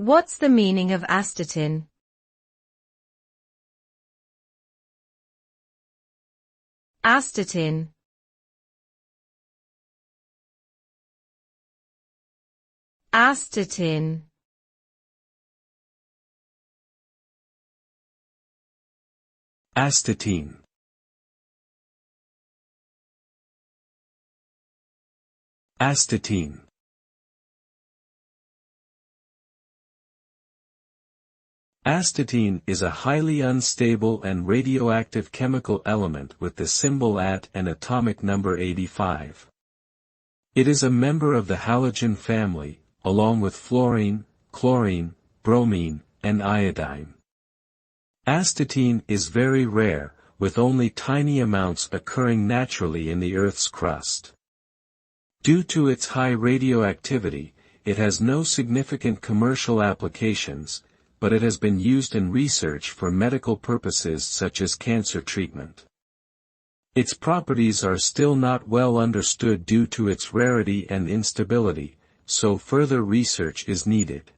What's the meaning of astatine? Astatine. Astatine. Astatine. Astatine. Astatine is a highly unstable and radioactive chemical element with the symbol At and atomic number 85. It is a member of the halogen family, along with fluorine, chlorine, bromine, and iodine. Astatine is very rare, with only tiny amounts occurring naturally in the Earth's crust. Due to its high radioactivity, it has no significant commercial applications, but it has been used in research for medical purposes such as cancer treatment. Its properties are still not well understood due to its rarity and instability, so further research is needed.